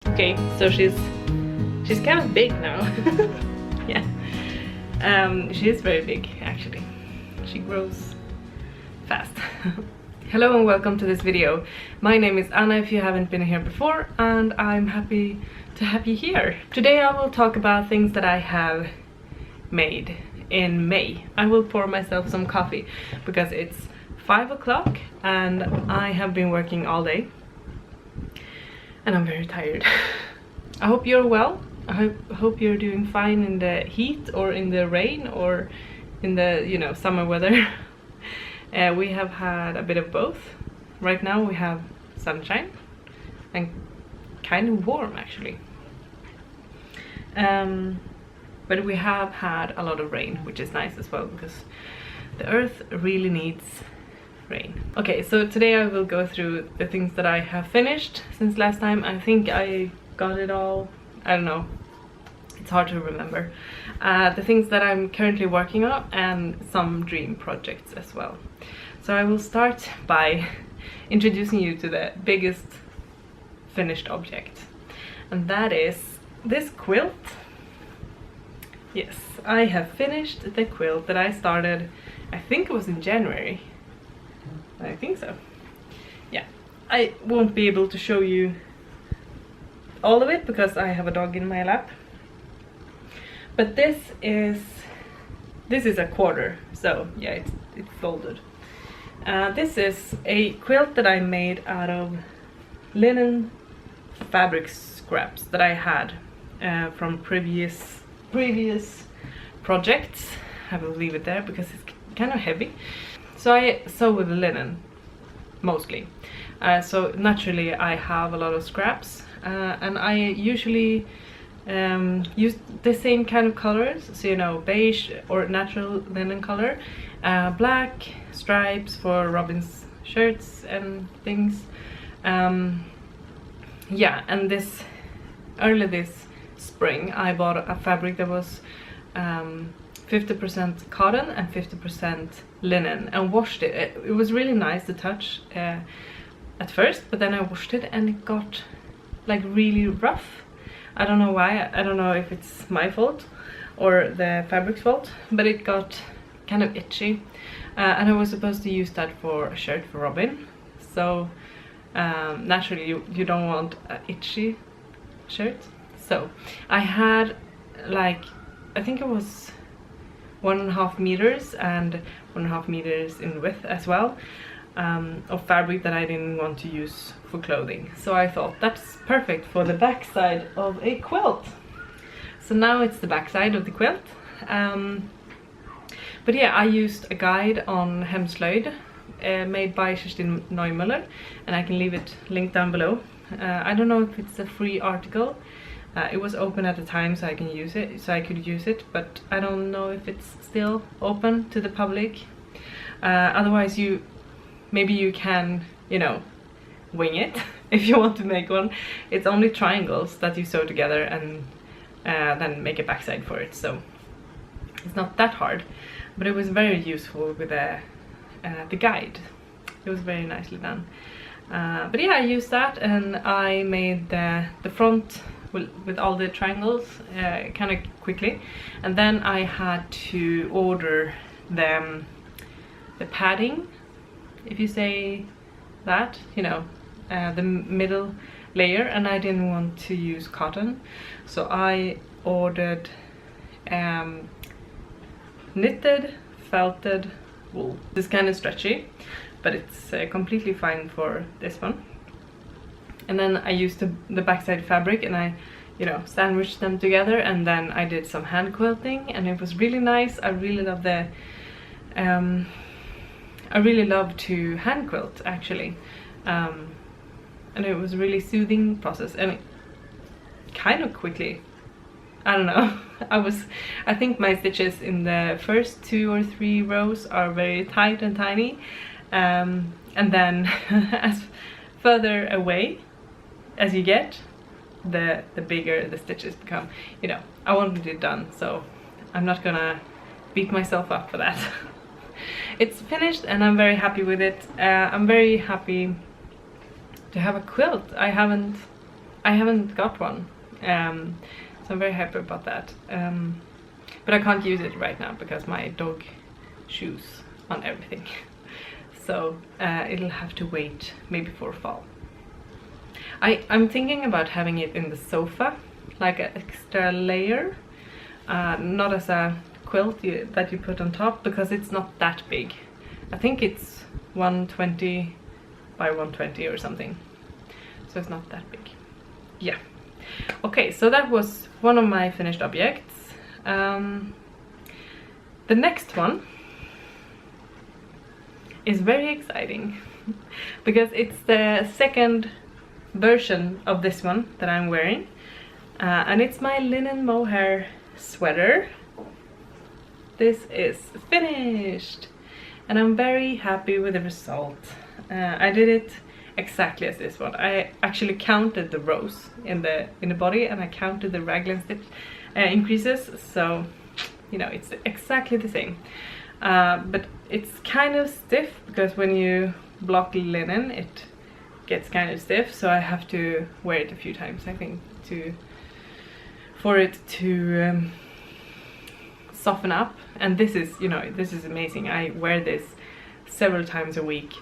Okay, so she's kind of big now. Yeah. She is very big actually. She grows fast. Hello and welcome to this video. My name is Anna if you haven't been here before, and I'm happy to have you here. Today I will talk about things that I have made in May. I will pour myself some coffee because it's 5 o'clock and I have been working all day and I'm very tired. I hope you're well. I hope you're doing fine in the heat or in the rain or in the, you know, summer weather. We have had a bit of both. Right now we have sunshine and kind of warm actually. But we have had a lot of rain, which is nice as well because the earth really needs rain. Okay, so today I will go through the things that I have finished since last time. I think I got it all. I don't know. It's hard to remember. The things that I'm currently working on and some dream projects as well. So I will start by introducing you to the biggest finished object. And that is this quilt. Yes, I have finished the quilt that I started, I think it was in January. I think so. Yeah, I won't be able to show you all of it because I have a dog in my lap. But this is a quarter, so yeah, it's folded. This is a quilt that I made out of linen fabric scraps that I had from previous projects. I will leave it there because it's kind of heavy. So I sew with linen mostly. So naturally I have a lot of scraps, and I usually use the same kind of colors, so you know, beige or natural linen color, black stripes for Robin's shirts and things. Yeah, and early this spring I bought a fabric that was 50% cotton and 50% linen and washed it. It was really nice to touch at first, but then I washed it and it got like really rough. I don't know why. I don't know if it's my fault or the fabric's fault, but it got kind of itchy, and I was supposed to use that for a shirt for Robin. So naturally you don't want an itchy shirt. So I had like, I think it was 1.5 meters and 1.5 meters in width as well, of fabric that I didn't want to use for clothing. So I thought that's perfect for the back side of a quilt. So now it's the back side of the quilt. But yeah, I used a guide on hemslöjd made by Kerstin Neumuller, and I can leave it linked down below. I don't know if it's a free article. It was open at the time, so I could use it, but I don't know if it's still open to the public. Otherwise maybe you can, you know, wing it if you want to make one. It's only triangles that you sew together and then make a backside for it, so it's not that hard. But it was very useful with the guide. It was very nicely done. But yeah, I used that and I made the front with all the triangles kind of quickly, and then I had to order the padding, if you say that, you know, the middle layer, and I didn't want to use cotton, so I ordered knitted felted wool. It's kind of stretchy, but it's completely fine for this one. And then I used the backside fabric and I, you know, sandwiched them together, and then I did some hand quilting and it was really nice. I really love I really love to hand quilt actually, and it was a really soothing process, and it kind of quickly, I don't know. I think my stitches in the first 2 or 3 rows are very tight and tiny, and then as further away as you get, the bigger the stitches become. You know, I wanted it done, so I'm not gonna beat myself up for that. It's finished and I'm very happy with it. I'm very happy to have a quilt. I haven't I haven't got one, so I'm very happy about that. But I can't use it right now because my dog chews on everything. So it'll have to wait maybe for fall. I'm thinking about having it in the sofa, like an extra layer, not as a quilt that you put on top, because it's not that big. I think it's 120 by 120 or something, so it's not that big. Yeah. Okay, so that was one of my finished objects. The next one is very exciting because it's the second version of this one that I'm wearing, and it's my linen mohair sweater. This is finished and I'm very happy with the result. I did it exactly as this one. I actually counted the rows in the body, and I counted the raglan stitch increases, so you know it's exactly the same. But it's kind of stiff because when you block linen it gets kind of stiff, so I have to wear it a few times, I think, for it to soften up. And this is, you know, this is amazing. I wear this several times a week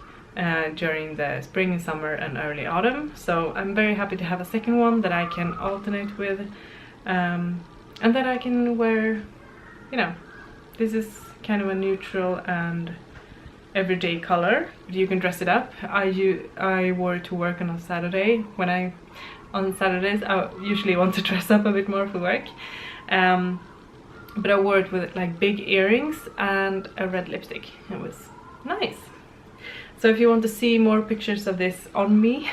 during the spring and summer and early autumn, so I'm very happy to have a second one that I can alternate with, and that I can wear, you know, this is kind of a neutral and everyday color. You can dress it up. I wore it to work on a Saturday. On Saturdays I usually want to dress up a bit more for work, but I wore it with like big earrings and a red lipstick. It was nice. So if you want to see more pictures of this on me,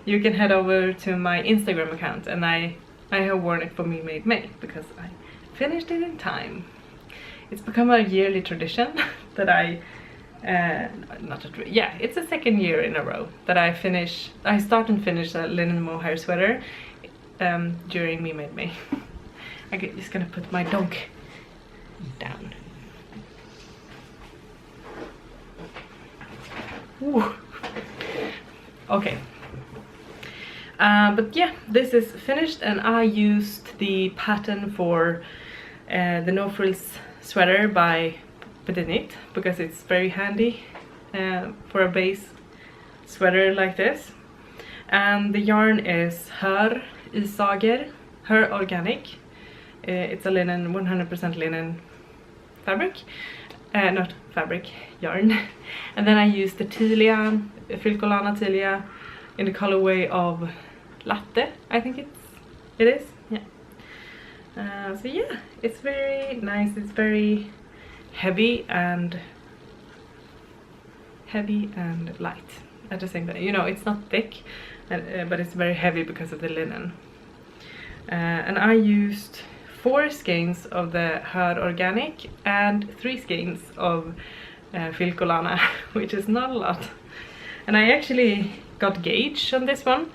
you can head over to my Instagram account, and I have worn it for Me Made May because I finished it in time. It's become a yearly tradition that it's the second year in a row that I start and finish a linen mohair sweater during Me Made May. I'm just gonna put my dog down. Ooh. Okay. But yeah, this is finished, and I used the pattern for the No Frills sweater by Petit Knit because it's very handy for a base sweater like this. And the yarn is Hör Isager, Hör Organic. It's a linen, 100% linen fabric, not fabric, yarn. And then I used the Tilia, Filcolana Tilia, in the colorway of Latte, I think it is, yeah. So yeah, it's very nice. It's very heavy and light at the same time. You know, it's not thick, but it's very heavy because of the linen. And I used 4 skeins of the Hör Organic and 3 skeins of Filcolana, which is not a lot. And I actually got gauge on this one.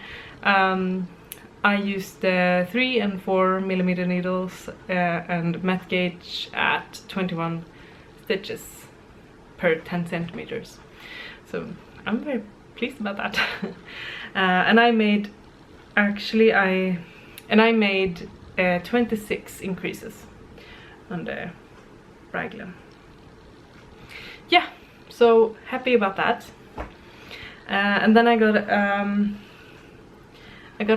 I used 3 and 4 millimeter needles and met gauge at 21 stitches per 10 centimeters. So I'm very pleased about that. And I made 26 increases on the raglan. Yeah, so happy about that. And then I got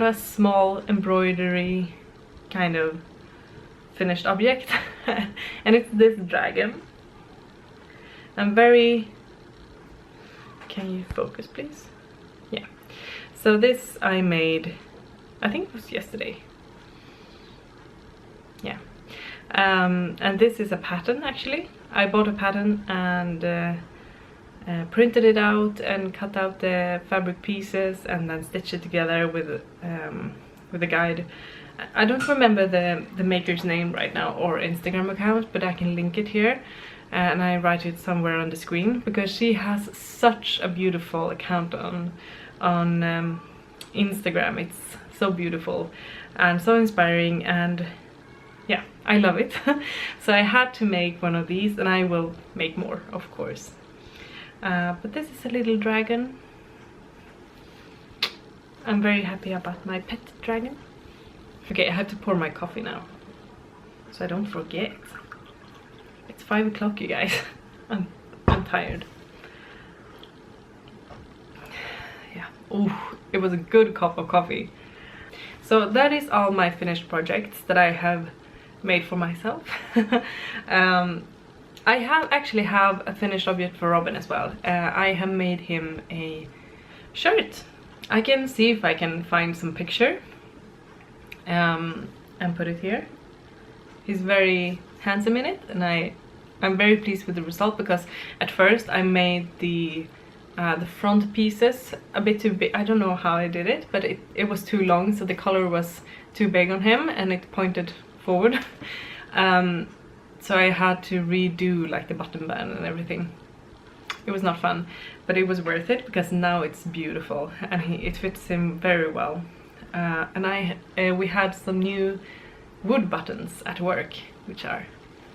a small embroidery kind of finished object, and it's this dragon. I'm very... Can you focus, please? Yeah. So this I made, I think it was yesterday. Yeah. And this is a pattern, actually. I bought a pattern and printed it out and cut out the fabric pieces and then stitched it together with a guide. I don't remember the maker's name right now or Instagram account, but I can link it here, and I write it somewhere on the screen because she has such a beautiful account on Instagram. It's so beautiful and so inspiring, and yeah, I love it. So I had to make one of these, and I will make more, of course. But this is a little dragon. I'm very happy about my pet dragon. Okay, I have to pour my coffee now, so I don't forget. It's 5 o'clock, you guys. I'm tired. Yeah. Ooh, it was a good cup of coffee. So that is all my finished projects that I have made for myself. I actually have a finished object for Robin as well. I have made him a shirt. I can see if I can find some picture and put it here. He's very handsome in it, and I'm very pleased with the result, because at first I made the front pieces a bit too big. I don't know how I did it, but it was too long, so the color was too big on him and it pointed forward. So I had to redo like the button band and everything. It was not fun, but it was worth it, because now it's beautiful and it fits him very well. And we had some new wood buttons at work, which are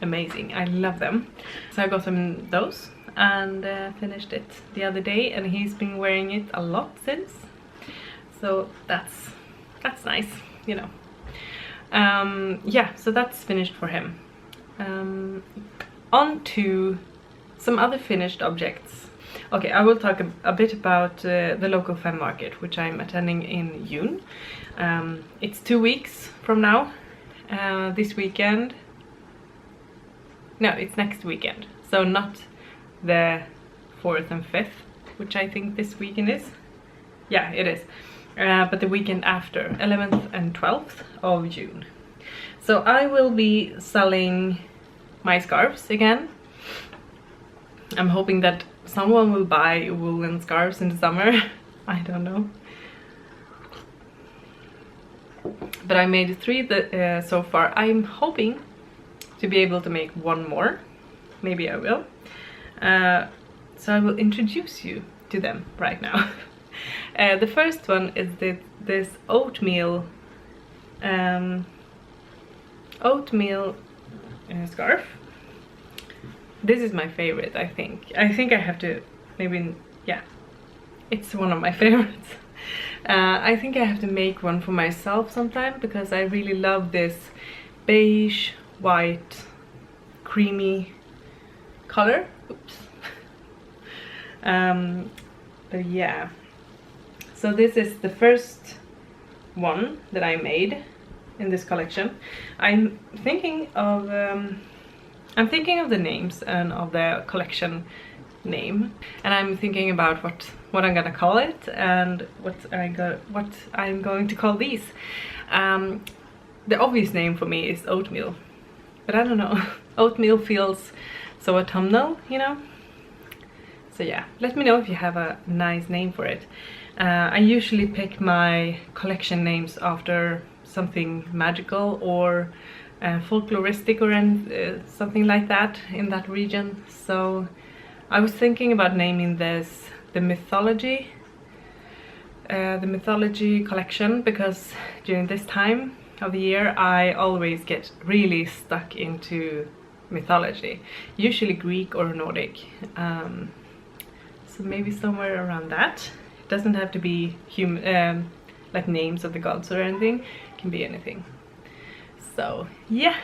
amazing. I love them. So I got him those and finished it the other day, and he's been wearing it a lot since. So that's nice, you know. Yeah, so that's finished for him. On to some other finished objects. Okay, I will talk a bit about the local fan market, which I'm attending in June. It's 2 weeks from now. This weekend. No, it's next weekend. So not the 4th and 5th, which I think this weekend is. Yeah, it is. But the weekend after, 11th and 12th of June. So I will be selling my scarves again. I'm hoping that someone will buy woolen scarves in the summer. I don't know. But I made 3 so far. I'm hoping to be able to make 1 more. Maybe I will. So I will introduce you to them right now. The first one is this Oatmeal scarf. This is my favorite, I think. I think I have to maybe, yeah, it's one of my favorites. I think I have to make one for myself sometime, because I really love this beige, white, creamy color. Oops. But yeah, so this is the first one that I made in this collection. I'm thinking of the names and of the collection name, and I'm thinking about what I'm gonna call it and what I'm going to call these. The obvious name for me is Oatmeal, but I don't know. Oatmeal feels so autumnal, you know. So yeah, let me know if you have a nice name for it. I usually pick my collection names after something magical or folkloristic or something like that in that region. So I was thinking about naming this the mythology collection, because during this time of the year I always get really stuck into mythology, usually Greek or Nordic. So maybe somewhere around that. It doesn't have to be like names of the gods or anything, it can be anything. So yeah,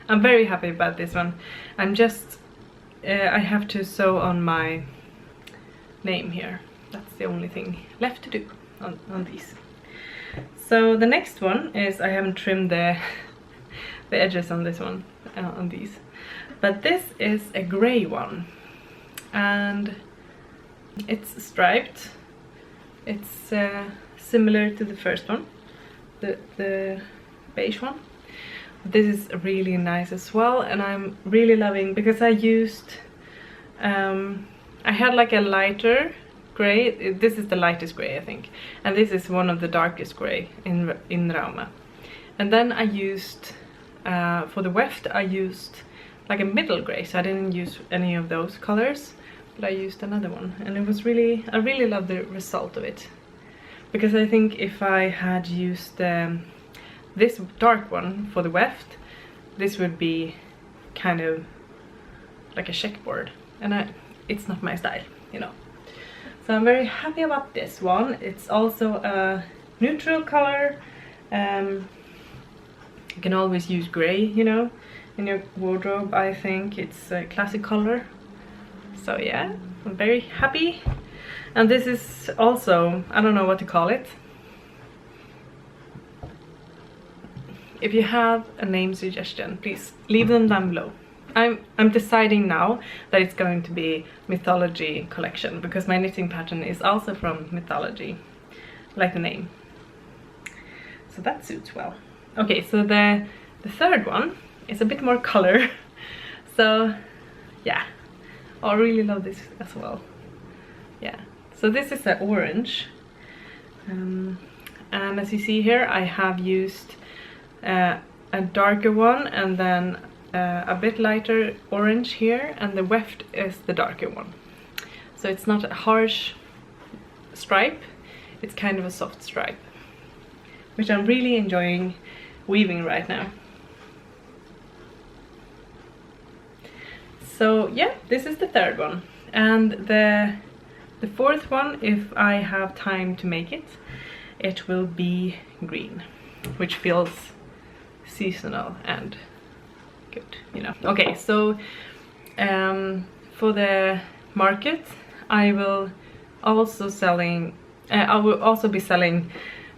I'm very happy about this one. I'm just I have to sew on my name here. That's the only thing left to do on these. So the next one is, I haven't trimmed the edges on this one, on these, but this is a gray one and it's striped. It's similar to the first one, the beige one. This is really nice as well, and I'm really loving, because I used I had like a lighter gray. This is the lightest gray, I think, and this is one of the darkest gray in Rauma. And then I used for the weft I used like a middle gray, so I didn't use any of those colors, but I used another one, and it was really, I really love the result of it, because I think if I had used this dark one for the weft, this would be kind of like a checkboard, and it's not my style, you know. So I'm very happy about this one. It's also a neutral color. You can always use gray, you know, in your wardrobe. I think it's a classic color. So yeah, I'm very happy. And this is also, I don't know what to call it. If you have a name suggestion, please leave them down below. I'm deciding now that it's going to be mythology collection, because my knitting pattern is also from mythology, like the name. So that suits well. Okay, so the third one is a bit more color. So yeah, I really love this as well. Yeah, so this is the orange. And as you see here, I have used a darker one and then a bit lighter orange here, and the weft is the darker one. So it's not a harsh stripe, it's kind of a soft stripe, which I'm really enjoying weaving right now. So yeah, this is the third one. And the fourth one, if I have time to make it, it will be green, which feels seasonal and good, you know. Okay, so for the market, I will also be selling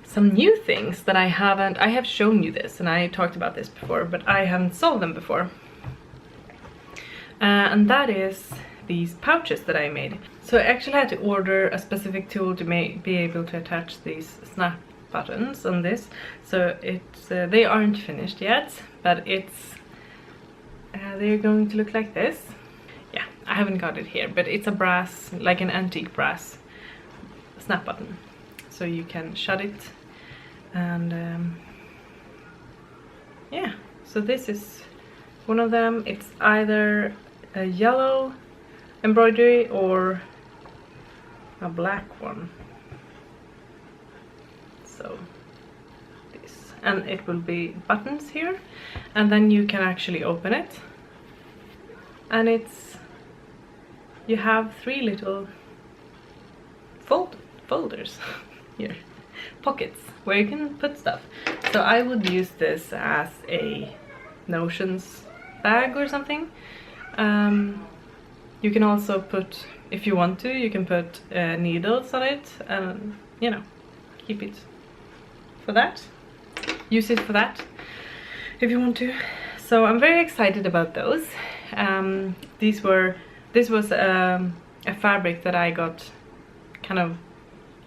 some new things that I have shown you this, and I talked about this before, but I haven't sold them before. And that is these pouches that I made. So I actually had to order a specific tool to be able to attach these snap buttons on this. So it's they aren't finished yet, but it's they're going to look like this. Yeah, I haven't got it here, but it's a brass, like an antique brass snap button, so you can shut it. And yeah, so this is one of them. It's either a yellow embroidery or a black one. So this, and it will be buttons here, and then you can actually open it, and you have 3 little folders here, pockets where you can put stuff. So I would use this as a notions bag or something. You can also put, if you want to, you can put needles on it, and you know, keep it for that, use it for that if you want to. So I'm very excited about those. This was a fabric that I got kind of,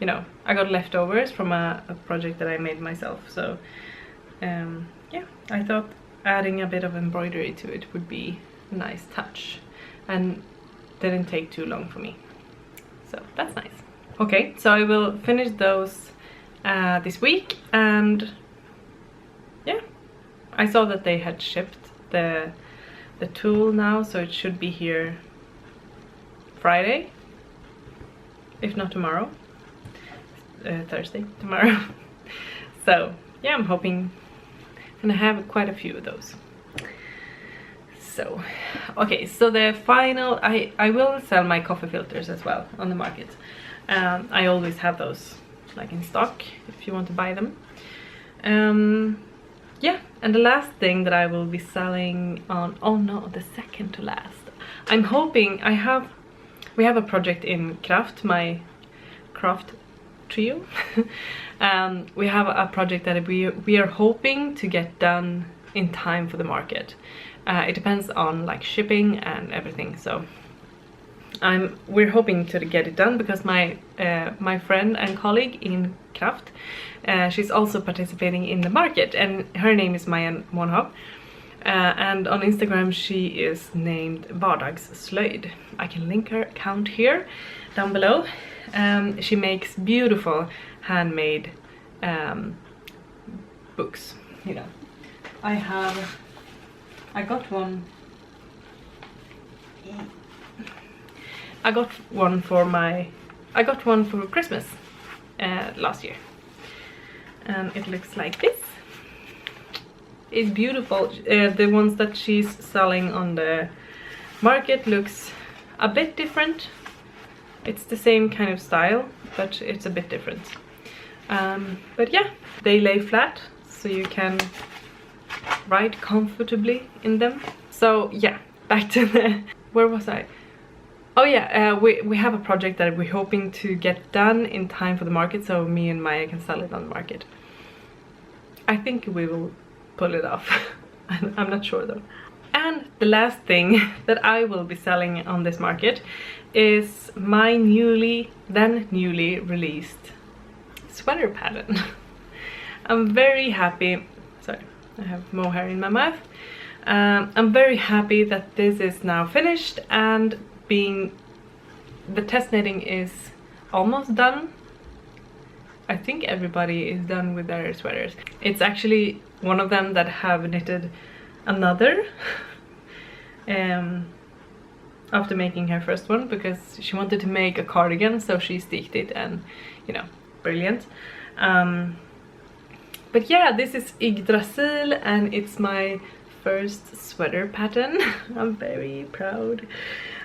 you know, I got leftovers from a project that I made myself. So yeah, I thought adding a bit of embroidery to it would be a nice touch, and didn't take too long for me, so that's nice. Okay, so I will finish those this week, and yeah, I saw that they had shipped the tool now, so it should be here Friday, if not tomorrow, Thursday, tomorrow. So yeah, I'm hoping, and I have quite a few of those. So okay, so the final, I will sell my coffee filters as well on the market. I always have those like in stock if you want to buy them. Yeah, and the last thing that I will be selling on, oh no, the second to last, I'm hoping, we have a project in Craft, my craft trio. We have a project that we are hoping to get done in time for the market. It depends on like shipping and everything, so we're hoping to get it done, because my friend and colleague in Craft, she's also participating in the market, and her name is Maja Monhab, and on Instagram she is named Vardagsslojd. I can link her account here down below. She makes beautiful handmade books, you know. I got one for Christmas last year, and it looks like this. It's beautiful. The ones that she's selling on the market looks a bit different, It's the same kind of style, but it's a bit different. But yeah, they lay flat, so you can ride comfortably in them. So yeah, back to the... where was I? Oh yeah, we have a project that we're hoping to get done in time for the market, so me and Maya can sell it on the market. I think we will pull it off. I'm not sure though. And the last thing that I will be selling on this market is my newly released sweater pattern. I'm very happy. Sorry, I have mohair in my mouth. I'm very happy that this is now finished, and the test knitting is almost done. I think everybody is done with their sweaters. It's actually one of them that have knitted another after making her first one, because she wanted to make a cardigan, so she stitched it, and you know, brilliant. But yeah, this is Iggdrasil, and it's my first sweater pattern. I'm very proud.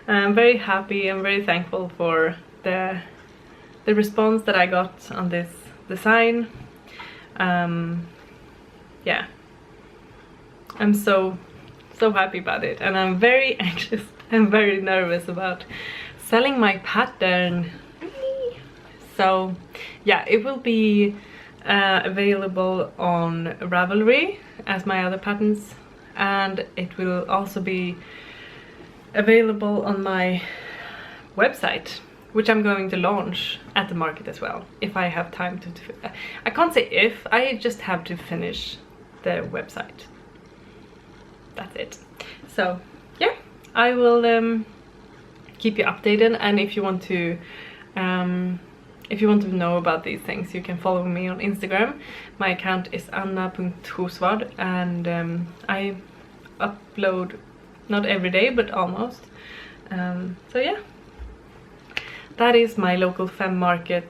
I'm very happy. I'm very thankful for the response that I got on this design. Yeah, I'm so happy about it, and I'm very anxious and very nervous about selling my pattern. So yeah, it will be available on Ravelry as my other patterns, and it will also be available on my website, which I'm going to launch at the market as well, if I have time to I can't say if, I just have to finish the website. That's it. So yeah, I will keep you updated, and if you want to know about these things, you can follow me on Instagram. My account is anna.sjosvard, and I upload not every day, but almost. So yeah, that is my local femme market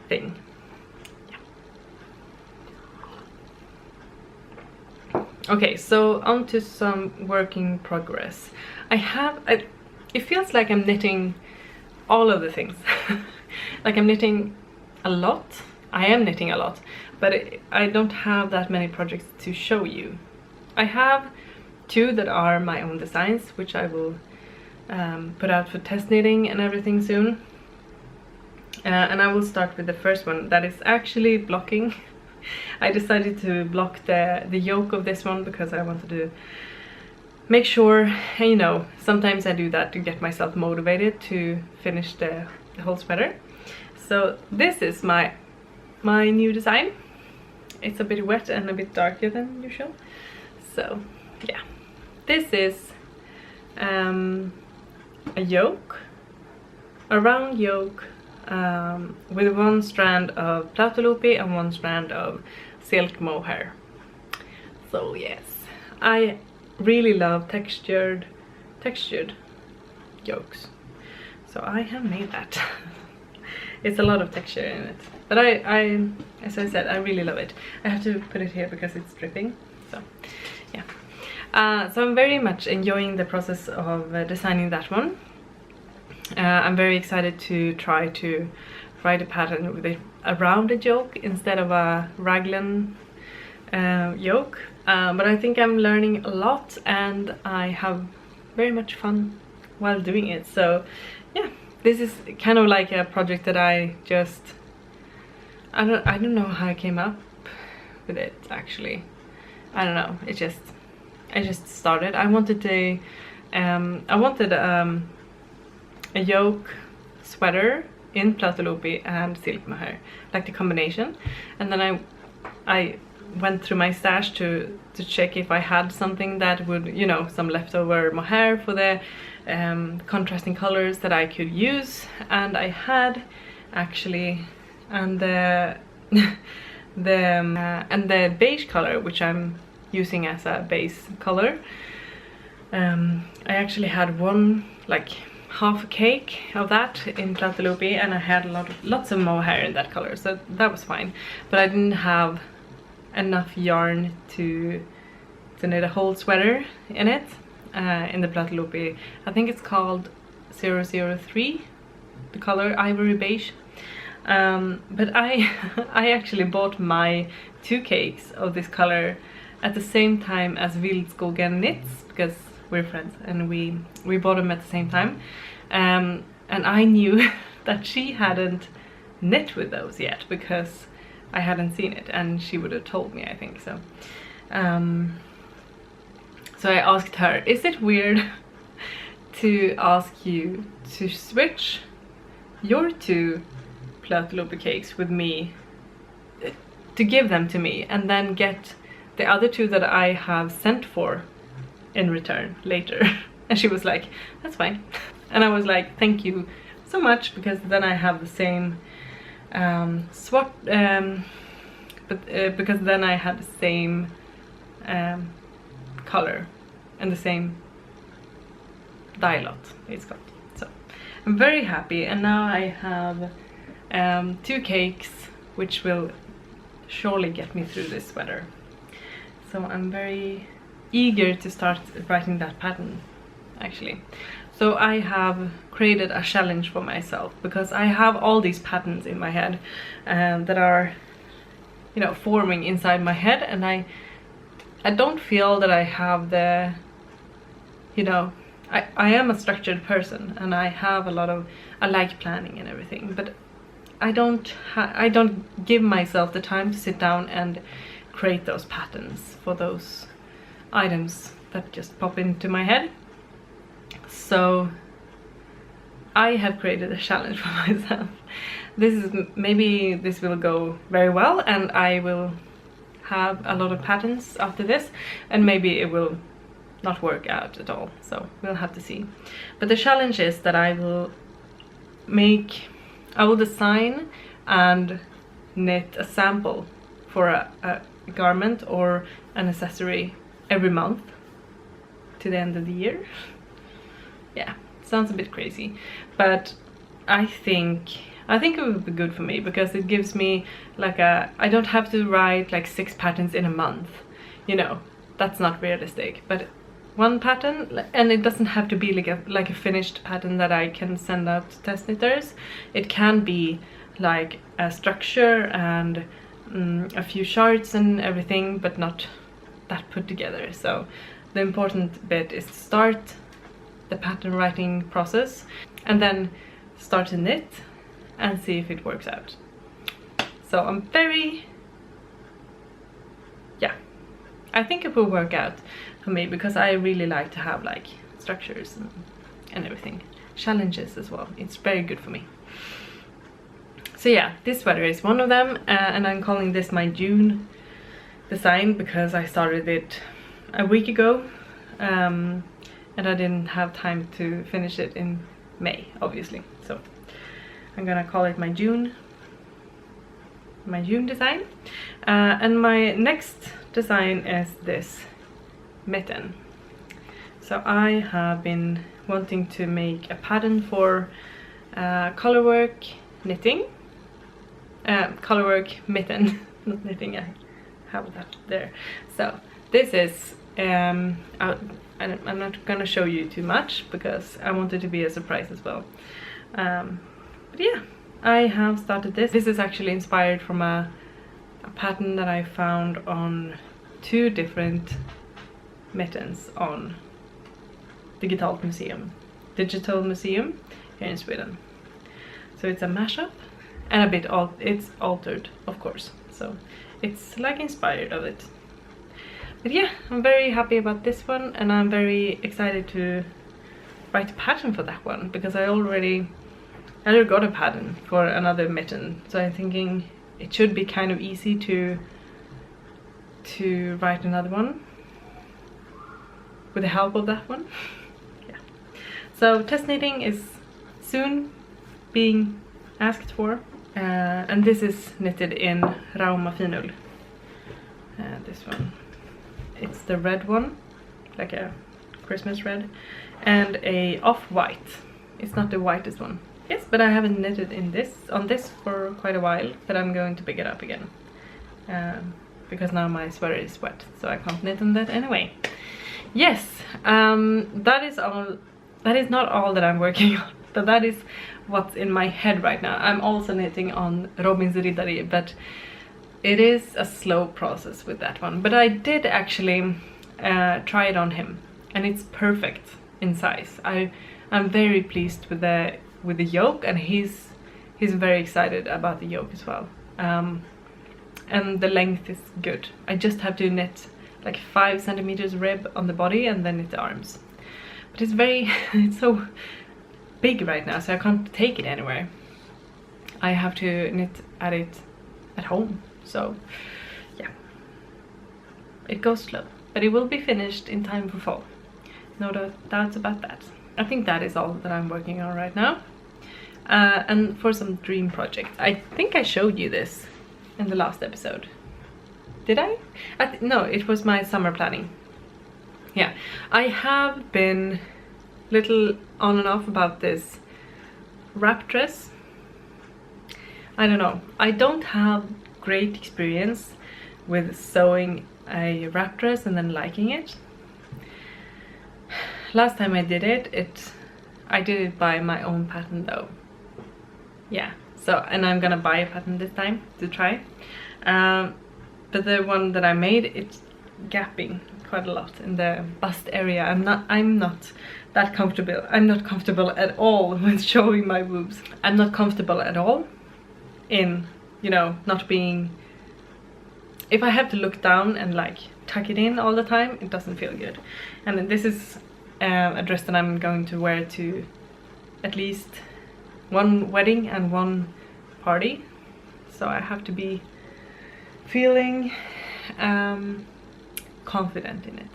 thing. Yeah. Okay, so on to some work in progress. It feels like I'm knitting all of the things. Like I'm knitting a lot. I am knitting a lot, but I don't have that many projects to show you. I have 2 that are my own designs, which I will put out for test knitting and everything soon. And I will start with the first one that is actually blocking. I decided to block the yoke of this one because I wanted to make sure, and you know, sometimes I do that to get myself motivated to finish the whole sweater. So this is my new design. It's a bit wet and a bit darker than usual. So yeah, this is a yoke, a round yoke with 1 strand of plauteloopy and 1 strand of silk mohair. So yes, I really love textured yokes, so I have made that. It's a lot of texture in it, but I as I said, I really love it. I have to put it here because it's dripping. So yeah, so I'm very much enjoying the process of designing that one. I'm very excited to try to write a pattern with a rounded yoke instead of a raglan yoke. But I think I'm learning a lot, and I have very much fun while doing it. So yeah, this is kind of like a project that I don't know how I came up with it actually. I don't know, I just started. I wanted a yoke sweater in plauteloopy and silk mohair, like the combination, and then I went through my stash to check if I had something that would, you know, some leftover mohair for the contrasting colors that I could use, and I had actually, and the beige color, which I'm using as a base color, I actually had one, like half a cake of that in plauteloopy, and I had lots of mohair in that color, so that was fine. But I didn't have enough yarn to knit a whole sweater in it, in the plauteloopy. I think it's called 003, the color Ivory Beige. But I actually bought my 2 cakes of this color at the same time as Vildskogen knits, because we're friends and we bought them at the same time. And I knew that she hadn't knit with those yet because I hadn't seen it, and she would have told me, I think. So so I asked her, is it weird to ask you to switch your 2 Plötlobe cakes with me, to give them to me, and then get the other 2 that I have sent for in return later? And she was like, that's fine. And I was like, thank you so much, because then I have the same swatch, because then I had the same color and the same dialot, it's called. So I'm very happy, and now I have 2 cakes which will surely get me through this sweater. So I'm very eager to start writing that pattern, actually. So I have created a challenge for myself, because I have all these patterns in my head that are, you know, forming inside my head, and I don't feel that I have the, you know, I am a structured person, and I have a lot of, I like planning and everything, but I don't give myself the time to sit down and create those patterns for those items that just pop into my head. So I have created a challenge for myself. Maybe this will go very well, and I will have a lot of patterns after this, and maybe it will not work out at all, so we'll have to see. But the challenge is that I will design and knit a sample for a garment or an accessory every month to the end of the year. Yeah, sounds a bit crazy, but I think it would be good for me, because it gives me like I don't have to write like 6 patterns in a month, you know, that's not realistic. But 1 pattern, and it doesn't have to be like a finished pattern that I can send out to test knitters. It can be like a structure and a few charts and everything, but not that put together. So the important bit is to start the pattern writing process and then start to knit and see if it works out. So I'm very, yeah, I think it will work out for me, because I really like to have like structures and everything, challenges as well. It's very good for me. So yeah, this sweater is one of them, and I'm calling this my June design because I started it a week ago, and I didn't have time to finish it in May, obviously. So I'm gonna call it my June design. And my next design is this mitten. So I have been wanting to make a pattern for colorwork knitting, colorwork mitten, not knitting, I have that there. So this is, I'm not gonna show you too much because I want it to be a surprise as well. But yeah, I have started this. This is actually inspired from a pattern that I found on 2 different mittens on Digital Museum here in Sweden. So it's a mashup and a bit it's altered, of course, so it's like inspired of it. But yeah, I'm very happy about this one, and I'm very excited to write a pattern for that one, because I already got a pattern for another mitten, so I'm thinking it should be kind of easy to write another one with the help of that one. Yeah. So test knitting is soon being asked for, and this is knitted in Rauma Finull. This one, it's the red one, like a Christmas red, and a off-white. It's not the whitest one. Yes, but I haven't knitted on this for quite a while, but I'm going to pick it up again, because now my sweater is wet, so I can't knit on that anyway. Yes, that is all that is not all that I'm working on, but that is what's in my head right now. I'm also knitting on Robins Riddari, but it is a slow process with that one. But I did actually try it on him, and it's perfect in size. I'm very pleased with the yoke, and he's very excited about the yoke as well. And the length is good. I just have to knit like 5 centimeters rib on the body and then knit the arms. But it's it's so big right now, so I can't take it anywhere. I have to knit it at home, so yeah. It goes slow, but it will be finished in time for fall. No doubts about that. I think that is all that I'm working on right now. And for some dream project, I think I showed you this in the last episode. Did I? No, it was my summer planning. Yeah, I have been little on and off about this wrap dress. I don't know. I don't have great experience with sewing a wrap dress and then liking it. Last time I did it, I did it by my own pattern though. Yeah, so, and I'm gonna buy a pattern this time to try. But the one that I made, it's gapping quite a lot in the bust area. I'm not that comfortable. I'm not comfortable at all with showing my boobs. I'm not comfortable at all in, you know, not being... If I have to look down and like tuck it in all the time, it doesn't feel good. And this is a dress that I'm going to wear to at least one wedding and one party. So I have to be feeling confident in it.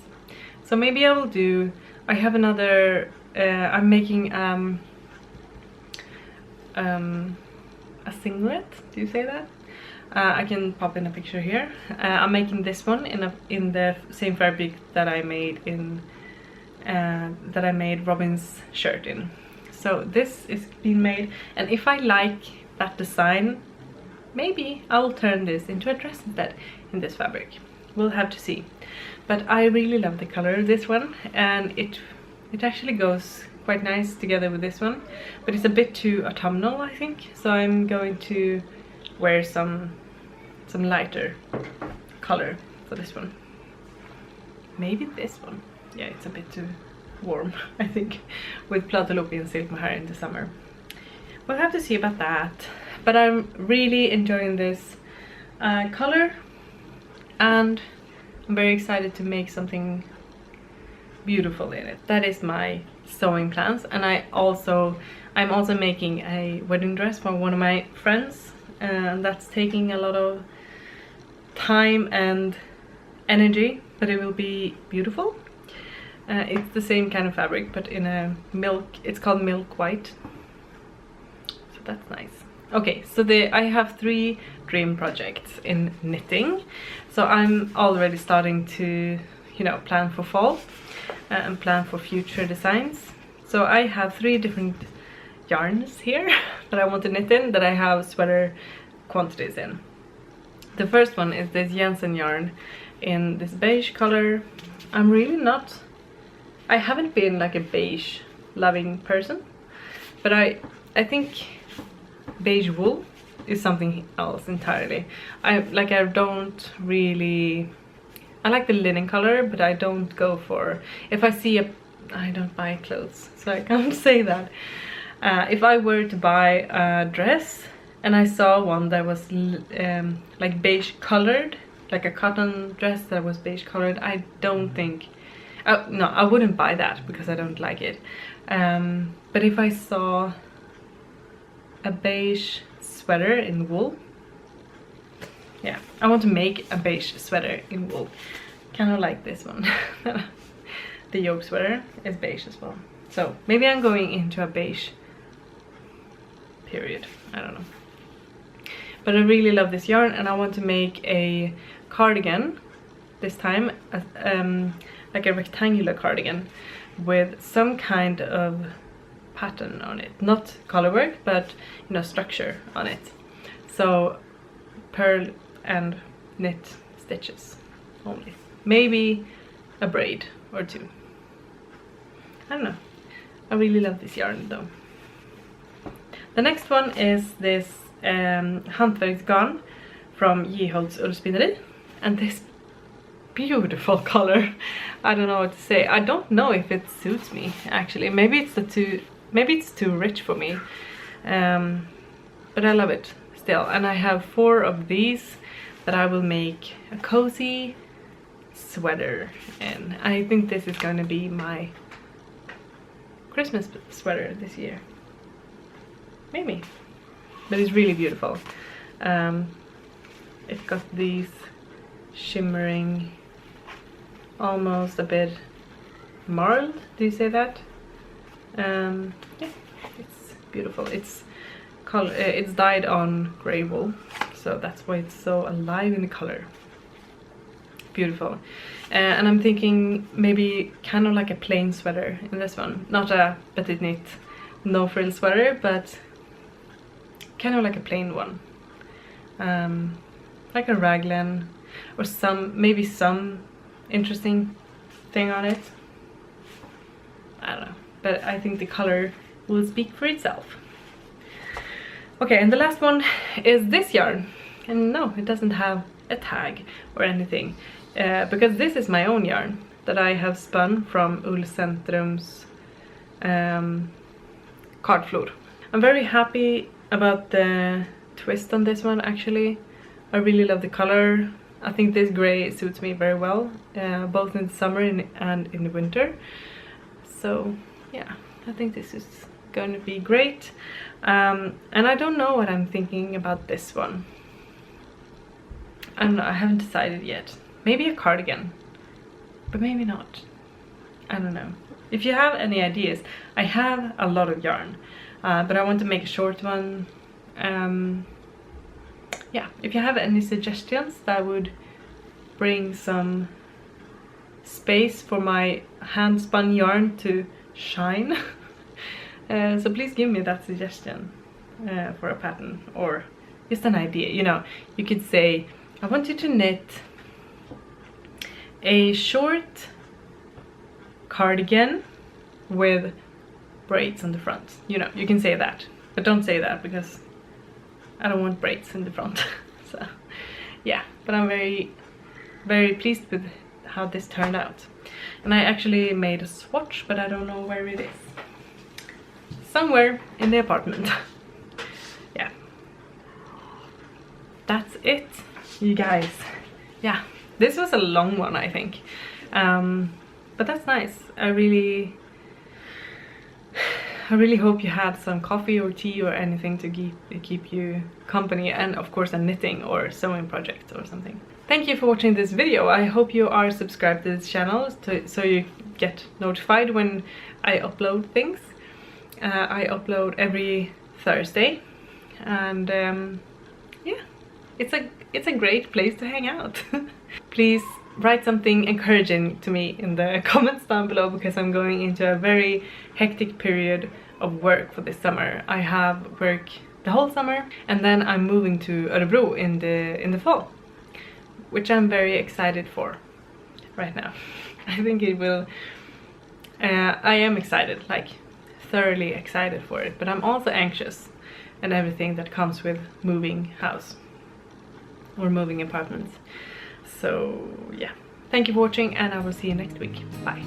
So maybe I will do... I have another... I'm making a singlet. Do you say that? I can pop in a picture here. I'm making this one in the same fabric that I made in Robin's shirt in. So this is being made, and if I like that design, maybe I'll turn this into a dress instead in this fabric. We'll have to see. But I really love the color of this one, and it actually goes quite nice together with this one, but it's a bit too autumnal, I think. So I'm going to wear some lighter color for this one. Maybe this one. Yeah, it's a bit too warm, I think, with Platelopi and silk mohair in the summer. We'll have to see about that. But I'm really enjoying this color, and I'm very excited to make something beautiful in it. That is my sewing plans, and I'm also making a wedding dress for one of my friends, and that's taking a lot of time and energy, but it will be beautiful. It's the same kind of fabric, but in a milk, it's called milk white, so that's nice. Okay, so I have 3 dream projects in knitting, so I'm already starting to, you know, plan for fall and plan for future designs. So I have 3 different yarns here that I want to knit in, that I have sweater quantities in. The first one is this Jensen yarn in this beige color. I'm really not... I haven't been like a beige loving person, but I think beige wool is something else entirely. I don't really... I like the linen color, but I don't go for... If I see I don't buy clothes, so I can't say that. If I were to buy a dress and I saw one that was like beige colored, like a cotton dress that was beige colored, I don't think... no, I wouldn't buy that because I don't like it. But if I saw a beige sweater in wool, yeah, I want to make a beige sweater in wool, kind of like this one. The yoke sweater is beige as well, so maybe I'm going into a beige period, I don't know. But I really love this yarn, and I want to make a cardigan this time, like a rectangular cardigan with some kind of pattern on it, not color work, but, you know, structure on it. So pearl and knit stitches only, maybe a braid or 2. I don't know. I really love this yarn though. The next one is this hantverksgarn from Geholts Ullspinneri, and this beautiful color. I don't know what to say. I don't know if it suits me actually. Maybe it's too rich for me, but I love it still. And I have 4 of these that I will make a cozy sweater in. I think this is going to be my Christmas sweater this year, maybe. But it's really beautiful. It's got these shimmering, almost a bit marled, do you say that? Yeah, it's beautiful. It's dyed on grey wool, so that's why it's so alive in the color. Beautiful. And I'm thinking maybe kind of like a plain sweater in this one, not a petite knit no frill sweater, but kind of like a plain one, like a raglan or maybe some interesting thing on it. I don't know, but I think the color will speak for itself. Okay, and the last one is this yarn, and no, it doesn't have a tag or anything, because this is my own yarn that I have spun from Ullcentrum's cardflor. I'm very happy about the twist on this one actually. I really love the color. I think this grey suits me very well, both in the summer and in the winter. So yeah, I think this is going to be great. And I don't know what I'm thinking about this one. I haven't decided yet. Maybe a cardigan, but maybe not. I don't know. If you have any ideas, I have a lot of yarn, but I want to make a short one. Yeah, if you have any suggestions that would bring some space for my hand spun yarn to shine, so please give me that suggestion for a pattern or just an idea. You know, you could say, I want you to knit a short cardigan with braids on the front. You know, you can say that, but don't say that because I don't want braids in the front. So yeah, but I'm very, very pleased with how this turned out. And I actually made a swatch, but I don't know where it is. Somewhere in the apartment. Yeah, that's it, you guys. Yeah, this was a long one, I think, but that's nice. I really hope you had some coffee or tea or anything to keep you company, and of course a knitting or sewing project or something. Thank you for watching this video. I hope you are subscribed to this channel so you get notified when I upload things. I upload every Thursday, and yeah, it's a great place to hang out. Please write something encouraging to me in the comments down below, because I'm going into a very hectic period of work for this summer. I have work the whole summer, and then I'm moving to Örebro in the fall, which I'm very excited for right now. I think it will, I am excited, like thoroughly excited for it, but I'm also anxious and everything that comes with moving house or moving apartments. So yeah, thank you for watching, and I will see you next week. Bye.